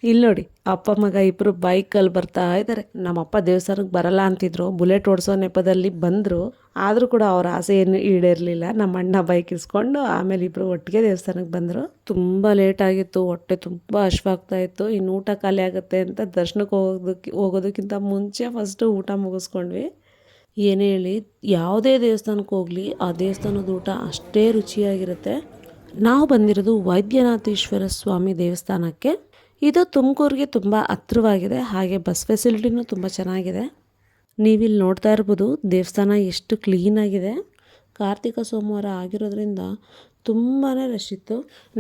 ಇಲ್ಲಿ ನೋಡಿ ಅಪ್ಪ ಮಗ ಇಬ್ಬರು ಬೈಕಲ್ಲಿ ಬರ್ತಾ ಇದ್ದಾರೆ. ನಮ್ಮಪ್ಪ ದೇವಸ್ಥಾನಕ್ಕೆ ಬರಲ್ಲ ಅಂತಿದ್ರು, ಬುಲೆಟ್ ಓಡಿಸೋ ನೆಪದಲ್ಲಿ ಬಂದರು. ಆದರೂ ಕೂಡ ಅವ್ರ ಆಸೆ ಏನು ಈಡೇರಲಿಲ್ಲ. ನಮ್ಮ ಅಣ್ಣ ಬೈಕ್ ಇಸ್ಕೊಂಡು ಆಮೇಲೆ ಇಬ್ಬರು ಒಟ್ಟಿಗೆ ದೇವಸ್ಥಾನಕ್ಕೆ ಬಂದರು. ತುಂಬ ಲೇಟ್ ಆಗಿತ್ತು, ಹೊಟ್ಟೆ ತುಂಬ ಹಶ್ವಾಗ್ತಾ ಇತ್ತು. ಇನ್ನು ಊಟ ಖಾಲಿ ಆಗುತ್ತೆ ಅಂತ ದರ್ಶನಕ್ಕೆ ಹೋಗೋದಕ್ಕಿಂತ ಮುಂಚೆ ಫಸ್ಟು ಊಟ ಮುಗಿಸ್ಕೊಂಡ್ವಿ. ಏನೇ ಹೇಳಿ, ಯಾವುದೇ ದೇವಸ್ಥಾನಕ್ಕೆ ಹೋಗಲಿ ಆ ದೇವಸ್ಥಾನದ ಊಟ ಅಷ್ಟೇ ರುಚಿಯಾಗಿರುತ್ತೆ. ನಾವು ಬಂದಿರೋದು ವೈದ್ಯನಾಥೇಶ್ವರ ಸ್ವಾಮಿ ದೇವಸ್ಥಾನಕ್ಕೆ. ಇದು ತುಮಕೂರಿಗೆ ತುಂಬ ಹತ್ತಿರವಾಗಿದೆ, ಹಾಗೆ ಬಸ್ ಫೆಸಿಲಿಟಿನೂ ತುಂಬ ಚೆನ್ನಾಗಿದೆ. ನೀವಿಲ್ಲಿ ನೋಡ್ತಾ ಇರ್ಬೋದು ದೇವಸ್ಥಾನ ಎಷ್ಟು ಕ್ಲೀನಾಗಿದೆ. ಕಾರ್ತಿಕ ಸೋಮವಾರ ಆಗಿರೋದ್ರಿಂದ ತುಂಬಾ ರಶ್ ಇತ್ತು.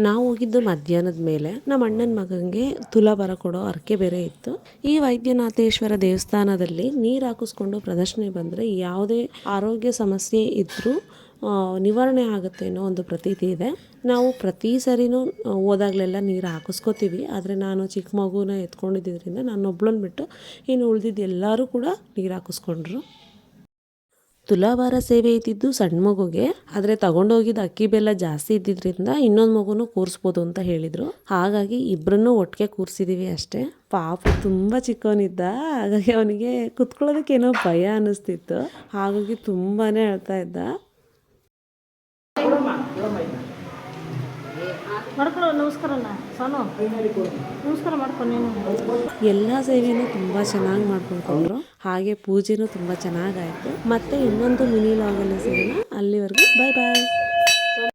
ನಾವು ಹೋಗಿದ್ದು ಮಧ್ಯಾಹ್ನದ ಮೇಲೆ. ನಮ್ಮ ಅಣ್ಣನ ಮಗನಿಗೆ ತುಲಾಭಾರ ಕೊಡೋ ಹರಕೆ ಬೇರೆ ಇತ್ತು. ಈ ವೈದ್ಯನಾಥೇಶ್ವರ ದೇವಸ್ಥಾನದಲ್ಲಿ ನೀರು ಹಾಕಿಸ್ಕೊಂಡು ಪ್ರದರ್ಶನ ಬಂದರೆ ಯಾವುದೇ ಆರೋಗ್ಯ ಸಮಸ್ಯೆ ಇದ್ದರೂ ನಿವಾರಣೆ ಆಗುತ್ತೆ ಅನ್ನೋ ಒಂದು ಪ್ರತೀತಿ ಇದೆ. ನಾವು ಪ್ರತಿ ಸರಿನೂ ಹೋದಾಗಲೆಲ್ಲ ನೀರು ಹಾಕಿಸ್ಕೋತೀವಿ. ಆದರೆ ನಾನು ಚಿಕ್ಕ ಮಗುನ ಎತ್ಕೊಂಡಿದ್ದರಿಂದ ನಾನೊಬ್ಳನ್ನ ಬಿಟ್ಟು ಇನ್ನು ಉಳಿದಿದ್ದು ಎಲ್ಲರೂ ಕೂಡ ನೀರು ಹಾಕಿಸ್ಕೊಂಡ್ರು. ತುಲಾಭಾರ ಸೇವೆ ಇದ್ದಿದ್ದು ಸಣ್ಣ ಮಗುಗೆ, ಆದರೆ ತಗೊಂಡೋಗಿದ್ದು ಅಕ್ಕಿ ಬೆಲ್ಲ ಜಾಸ್ತಿ ಇದ್ದಿದ್ದರಿಂದ ಇನ್ನೊಂದು ಮಗುನೂ ಕೂರಿಸ್ಬೋದು ಅಂತ ಹೇಳಿದರು. ಹಾಗಾಗಿ ಇಬ್ಬರನ್ನೂ ಒಟ್ಟಿಗೆ ಕೂರಿಸಿದ್ದೀವಿ ಅಷ್ಟೇ. ಪಾಪ ತುಂಬ ಚಿಕ್ಕವನಿದ್ದ, ಹಾಗಾಗಿ ಅವನಿಗೆ ಕುತ್ಕೊಳ್ಳೋದಕ್ಕೇನೋ ಭಯ ಅನ್ನಿಸ್ತಿತ್ತು. ಹಾಗಾಗಿ ತುಂಬಾ ಅಳ್ತಾ ಇದ್ದ. ಮಾಡ್ಕೊಳ್ಳೋ ನಮಸ್ಕಾರ ಸಾನು ನಮಸ್ಕಾರ ಮಾಡ್ಕೊ ನೀನು. ಎಲ್ಲ ಸೇವೆನೂ ತುಂಬ ಚೆನ್ನಾಗಿ ಮಾಡ್ಕೊಂಡ್ರು. ಹಾಗೆ ಪೂಜೆನೂ ತುಂಬ ಚೆನ್ನಾಗಾಯಿತು. ಮತ್ತೆ ಇನ್ನೊಂದು ಮಿನಿ ಲಾಗಲ್ಲಿ ಸಿಗೋಣ. ಅಲ್ಲಿವರೆಗೂ ಬಾಯ್ ಬಾಯ್.